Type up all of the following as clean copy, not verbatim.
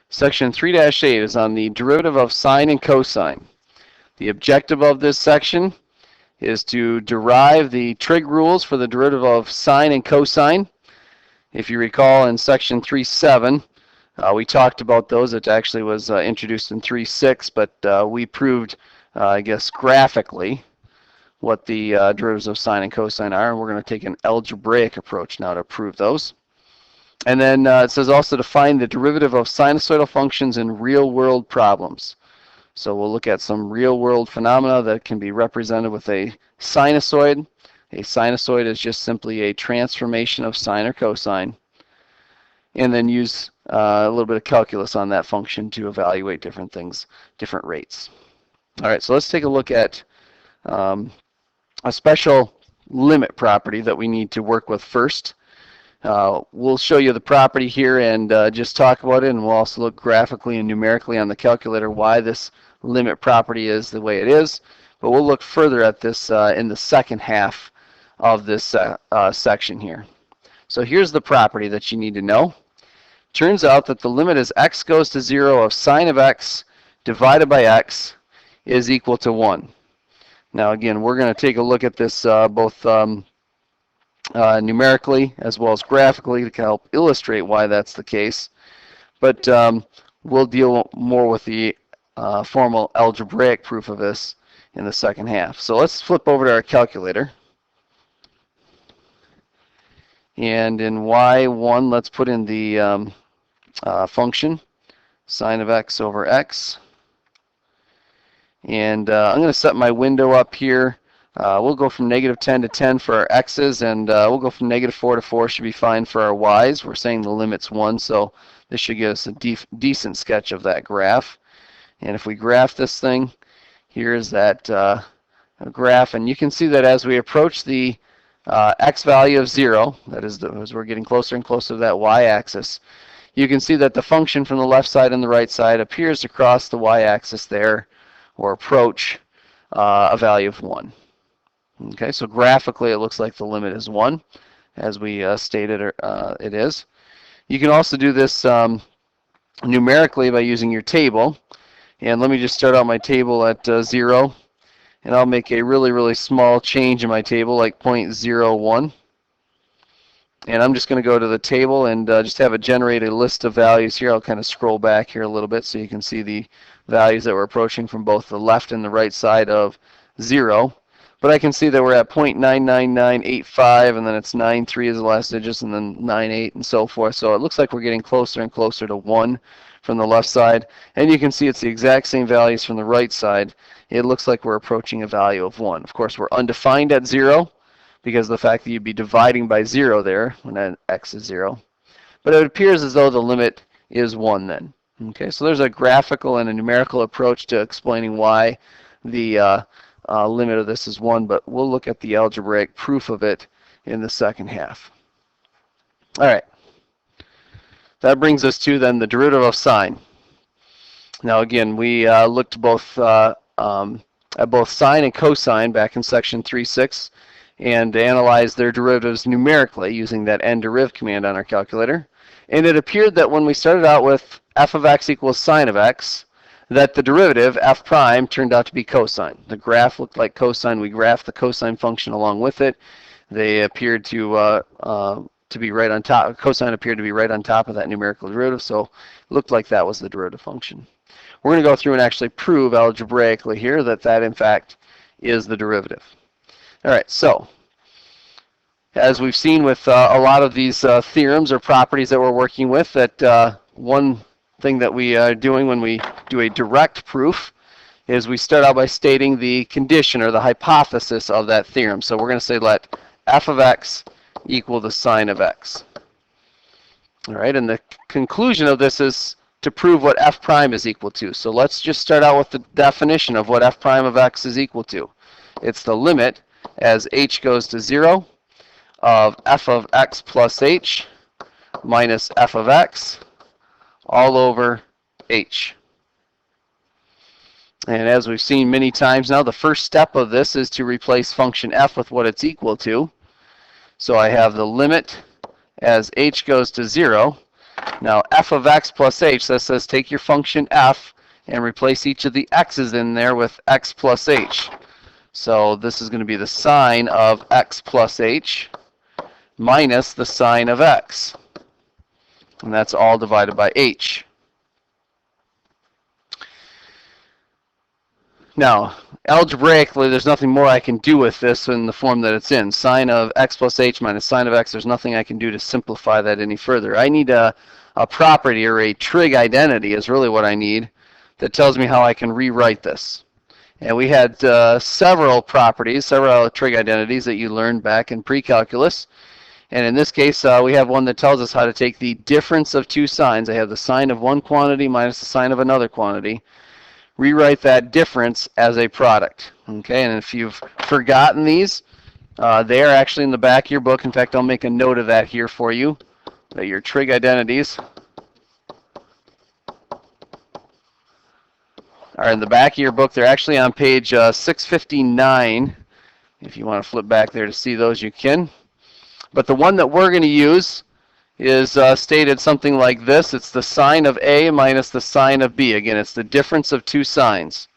Section 3-8 is on the derivative of sine and cosine. The objective of this section is to derive the trig rules for the derivative of sine and cosine. If you recall in section 3.7, we talked about those. It actually was introduced in 3.6, but we proved, I guess, graphically what the derivatives of sine and cosine are, and we're going to take an algebraic approach now to prove those. And then it says also to find the derivative of sinusoidal functions in real-world problems. So we'll look at some real-world phenomena that can be represented with a sinusoid. A sinusoid is just simply a transformation of sine or cosine, and then use a little bit of calculus on that function to evaluate different things, different rates. All right, so let's take a look at a special limit property that we need to work with first. We'll show you the property here and just talk about it, and we'll also look graphically and numerically on the calculator why this limit property is the way it is. But we'll look further at this in the second half of this section here. So here's the property that you need to know. Turns out that the limit as x goes to 0 of sine of x divided by x is equal to 1. Now again, we're going to take a look at this both numerically as well as graphically to help illustrate why that's the case. But we'll deal more with the formal algebraic proof of this in the second half. So let's flip over to our calculator. And in y1, let's put in the function sine of x over x. And I'm going to set my window up here. We'll go from -10 to 10 for our x's, and we'll go from -4 to 4 should be fine for our y's. We're saying the limit's 1, so this should give us a decent sketch of that graph. And if we graph this thing, here's that graph, and you can see that as we approach the x value of 0, that is, as we're getting closer and closer to that y-axis, you can see that the function from the left side and the right side appears to cross the y-axis there, or approach a value of 1. Okay, so graphically it looks like the limit is 1, as we stated it is. You can also do this numerically by using your table. And let me just start out my table at 0. And I'll make a really, really small change in my table, like 0.01. And I'm just going to go to the table and just have it generate a list of values here. I'll kind of scroll back here a little bit so you can see the values that we're approaching from both the left and the right side of 0. But I can see that we're at 0.99985, and then it's 93 is the last digits, and then 98 and so forth. So it looks like we're getting closer and closer to 1 from the left side. And you can see it's the exact same values from the right side. It looks like we're approaching a value of 1. Of course, we're undefined at 0 because of the fact that you'd be dividing by 0 there when x is 0. But it appears as though the limit is 1 then. Okay, so there's a graphical and a numerical approach to explaining why the limit of this is 1, but we'll look at the algebraic proof of it in the second half. All right. That brings us to then the derivative of sine. Now again, we looked both at both sine and cosine back in section 3.6 and analyzed their derivatives numerically using that nderiv command on our calculator. And it appeared that when we started out with f of x equals sine of x, that the derivative, f prime, turned out to be cosine. The graph looked like cosine. We graphed the cosine function along with it. They appeared to be right on top. Cosine appeared to be right on top of that numerical derivative, so it looked like that was the derivative function. We're going to go through and actually prove algebraically here that that, in fact, is the derivative. All right, so as we've seen with a lot of these theorems or properties that we're working with, that one thing that we are doing when we do a direct proof is we start out by stating the condition or the hypothesis of that theorem. So we're going to say let f of x equal the sine of x. All right, and the conclusion of this is to prove what f prime is equal to. So let's just start out with the definition of what f prime of x is equal to. It's the limit as h goes to 0 of f of x plus h minus f of x all over h. And as we've seen many times now, the first step of this is to replace function f with what it's equal to. So I have the limit as h goes to 0 Now f of x plus h, that says take your function f and replace each of the x's in there with x plus h. So this is going to be the sine of x plus h minus the sine of x. And that's all divided by h. Now, algebraically, there's nothing more I can do with this in the form that it's in. Sine of x plus h minus sine of x, there's nothing I can do to simplify that any further. I need a property, or a trig identity is really what I need, that tells me how I can rewrite this. And we had several properties, several trig identities that you learned back in pre-calculus. And in this case, we have one that tells us how to take the difference of two signs. I have the sine of one quantity minus the sine of another quantity. Rewrite that difference as a product. Okay, and if you've forgotten these, they are actually in the back of your book. In fact, I'll make a note of that here for you, that your trig identities are in the back of your book. They're actually on page 659. If you want to flip back there to see those, you can. But the one that we're going to use is stated something like this. It's the sine of A minus the sine of B. Again, it's the difference of two signs.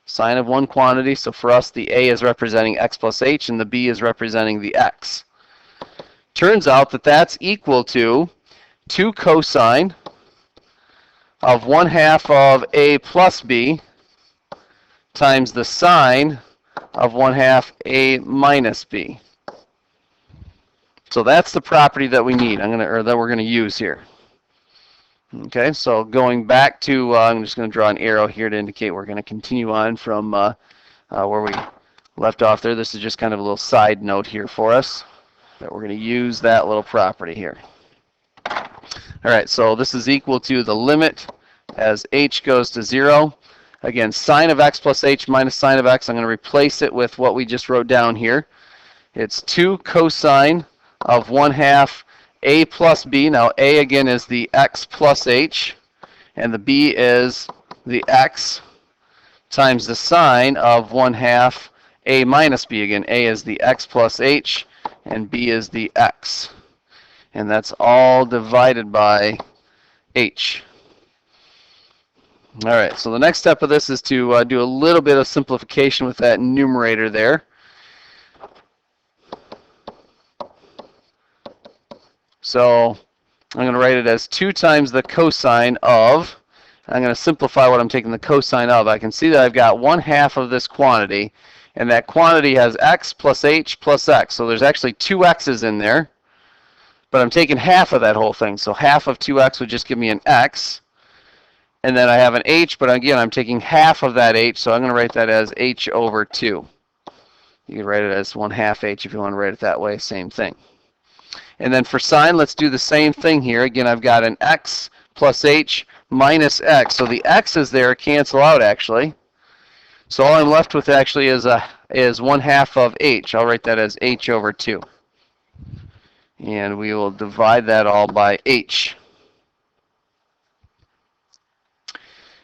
Sine of one quantity, so for us the A is representing x plus h and the B is representing the x. Turns out that that's equal to 2 cosine of 1/2 of A plus B times the sine of 1/2 A minus B. So that's the property that we need, that we're gonna use here. Okay, so going back to, I'm just gonna draw an arrow here to indicate we're gonna continue on from where we left off there. This is just kind of a little side note here for us, that we're gonna use that little property here. All right, so this is equal to the limit as h goes to 0. Again, sine of x plus h minus sine of x, I'm gonna replace it with what we just wrote down here. It's 2 cosine of 1/2 A plus B. Now A again is the x plus h, and the B is the x, times the sine of 1/2 A minus B. Again, A is the x plus h, and B is the x. And that's all divided by h. All right, so the next step of this is to do a little bit of simplification with that numerator there. So I'm going to write it as 2 times the cosine of, I'm going to simplify what I'm taking the cosine of. I can see that I've got 1/2 of this quantity, and that quantity has x plus h plus x. So there's actually 2 x's in there, but I'm taking half of that whole thing. So half of 2x would just give me an x, and then I have an h, but again, I'm taking half of that h, so I'm going to write that as h over 2. You can write it as 1/2 h if you want to write it that way, same thing. And then for sine, let's do the same thing here. Again, I've got an x plus h minus x. So the x's there cancel out, actually. So all I'm left with actually is 1/2 of h. I'll write that as h over 2. And we will divide that all by h.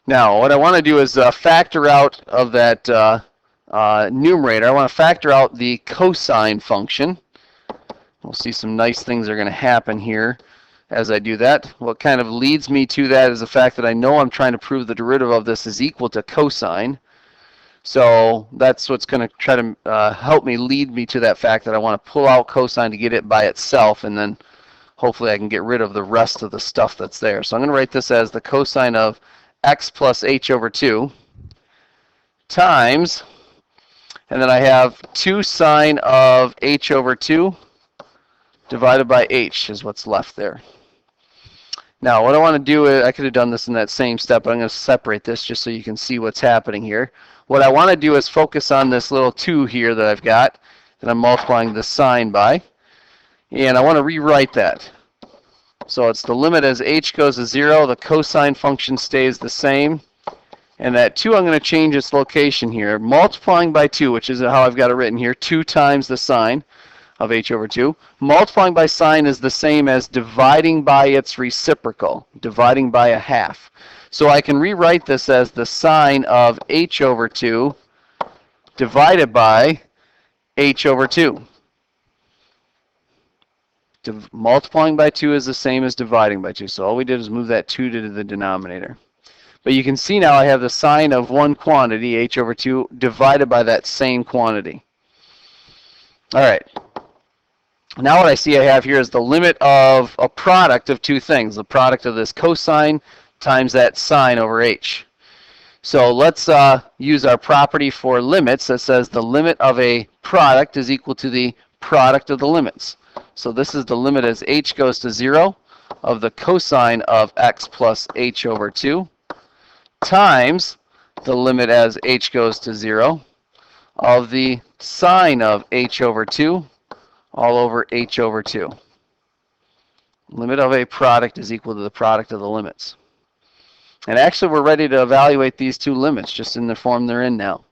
Now, what I want to do is factor out of that numerator. I want to factor out the cosine function. We'll see some nice things are going to happen here as I do that. What kind of leads me to that is the fact that I know I'm trying to prove the derivative of this is equal to cosine. So that's what's going to try to help me lead me to that fact that I want to pull out cosine to get it by itself, and then hopefully I can get rid of the rest of the stuff that's there. So I'm going to write this as the cosine of x plus h over 2 times, and then I have 2 sine of h over 2 divided by h is what's left there. Now what I want to do is, I could have done this in that same step, but I'm going to separate this just so you can see what's happening here. What I want to do is focus on this little 2 here that I've got, that I'm multiplying the sine by, and I want to rewrite that. So it's the limit as h goes to 0, the cosine function stays the same, and that 2 I'm going to change its location here, multiplying by 2, which is how I've got it written here, 2 times the sine of h over 2. Multiplying by sine is the same as dividing by its reciprocal, dividing by 1/2. So I can rewrite this as the sine of h over 2 divided by h over 2. Multiplying by 2 is the same as dividing by 2. So all we did is move that 2 to the denominator. But you can see now I have the sign of one quantity, h over 2, divided by that same quantity. All right. Now what I see I have here is the limit of a product of two things, the product of this cosine times that sine over h. So let's use our property for limits that says the limit of a product is equal to the product of the limits. So this is the limit as h goes to 0 of the cosine of x plus h over 2 times the limit as h goes to 0 of the sine of h over 2 all over h over 2. Limit of a product is equal to the product of the limits. And actually we're ready to evaluate these two limits just in the form they're in now.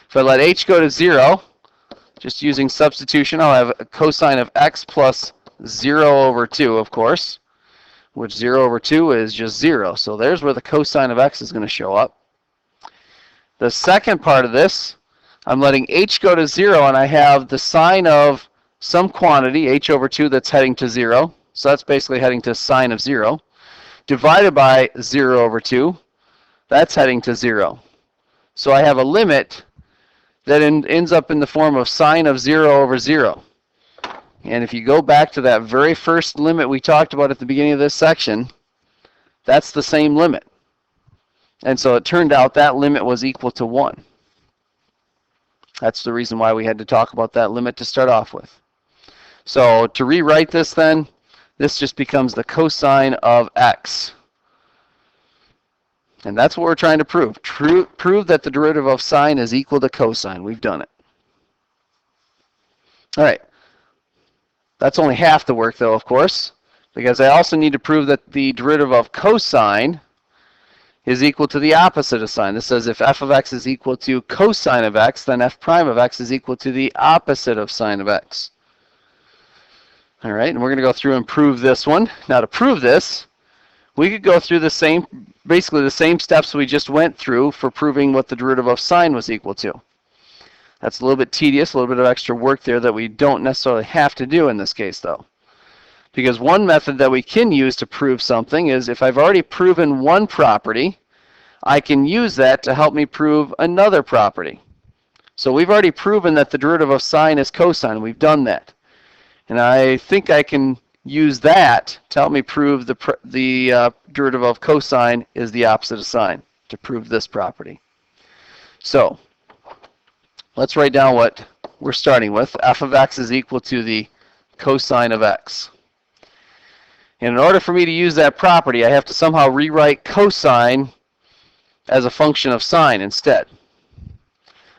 If I let h go to 0, just using substitution, I'll have a cosine of x plus 0 over 2, of course, which 0 over 2 is just 0. So there's where the cosine of x is going to show up. The second part of this, I'm letting h go to 0, and I have the sine of some quantity, h over 2, that's heading to 0. So that's basically heading to sine of 0. Divided by 0 over 2, that's heading to 0. So I have a limit that ends up in the form of sine of 0 over 0. And if you go back to that very first limit we talked about at the beginning of this section, that's the same limit. And so it turned out that limit was equal to 1. That's the reason why we had to talk about that limit to start off with. So to rewrite this then, this just becomes the cosine of x. And that's what we're trying to prove. Prove that the derivative of sine is equal to cosine. We've done it. All right. That's only half the work, though, of course, because I also need to prove that the derivative of cosine is equal to the opposite of sine. This says if f of x is equal to cosine of x, then f prime of x is equal to the opposite of sine of x. All right, and we're going to go through and prove this one. Now, to prove this, we could go through basically the same steps we just went through for proving what the derivative of sine was equal to. That's a little bit tedious, a little bit of extra work there that we don't necessarily have to do in this case, though. Because one method that we can use to prove something is if I've already proven one property, I can use that to help me prove another property. So we've already proven that the derivative of sine is cosine. We've done that. And I think I can use that to help me prove the derivative of cosine is the opposite of sine, to prove this property. So let's write down what we're starting with. F of x is equal to the cosine of x. And in order for me to use that property, I have to somehow rewrite cosine as a function of sine instead.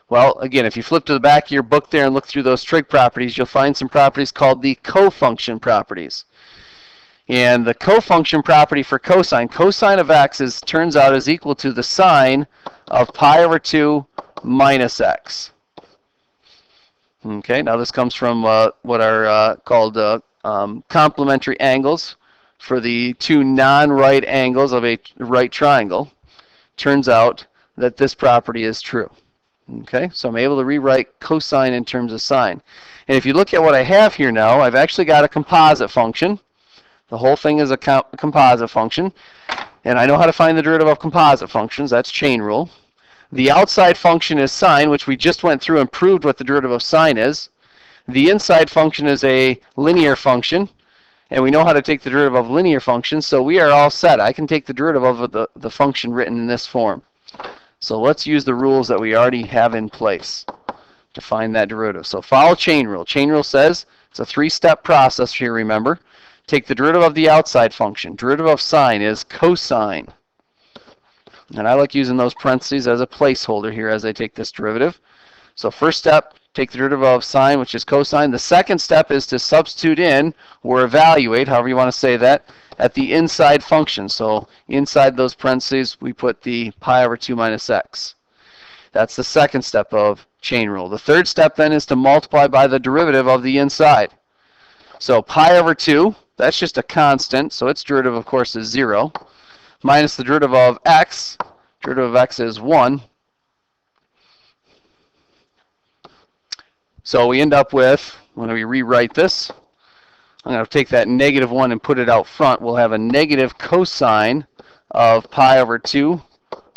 Well, again, if you flip to the back of your book there and look through those trig properties, you'll find some properties called the cofunction properties. And the cofunction property for cosine of x turns out is equal to the sine of pi over 2 minus x. Okay, now this comes from what are called complementary angles for the two non-right angles of a right triangle. Turns out that this property is true. Okay, so I'm able to rewrite cosine in terms of sine. And if you look at what I have here now, I've actually got a composite function. The whole thing is a composite function. And I know how to find the derivative of composite functions. That's chain rule. The outside function is sine, which we just went through and proved what the derivative of sine is. The inside function is a linear function. And we know how to take the derivative of linear functions, so we are all set. I can take the derivative of the function written in this form. So let's use the rules that we already have in place to find that derivative. So follow chain rule. Chain rule says it's a three-step process here, remember. Take the derivative of the outside function. Derivative of sine is cosine. And I like using those parentheses as a placeholder here as I take this derivative. So first step, take the derivative of sine, which is cosine. The second step is to substitute in or evaluate, however you want to say that, at the inside function. So inside those parentheses, we put the pi over 2 minus x. That's the second step of chain rule. The third step then is to multiply by the derivative of the inside. So pi over 2, that's just a constant, so its derivative, of course, is 0, minus the derivative of x. Derivative of x is 1. So we end up with, when we rewrite this, I'm going to take that negative 1 and put it out front. We'll have a negative cosine of pi over 2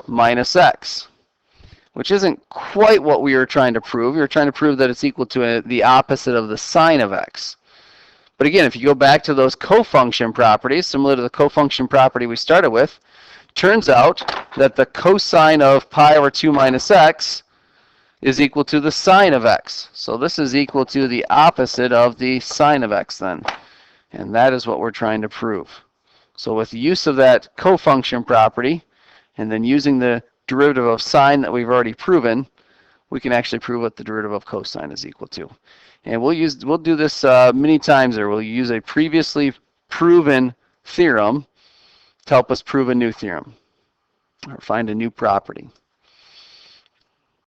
minus x, which isn't quite what we were trying to prove. We were trying to prove that it's equal to the opposite of the sine of x. But again, if you go back to those cofunction properties, similar to the cofunction property we started with, turns out that the cosine of pi over 2 minus x is equal to the sine of x. So this is equal to the opposite of the sine of x then. And that is what we're trying to prove. So with the use of that cofunction property, and then using the derivative of sine that we've already proven, we can actually prove what the derivative of cosine is equal to. And we'll do this many times there. We'll use a previously proven theorem to help us prove a new theorem or find a new property.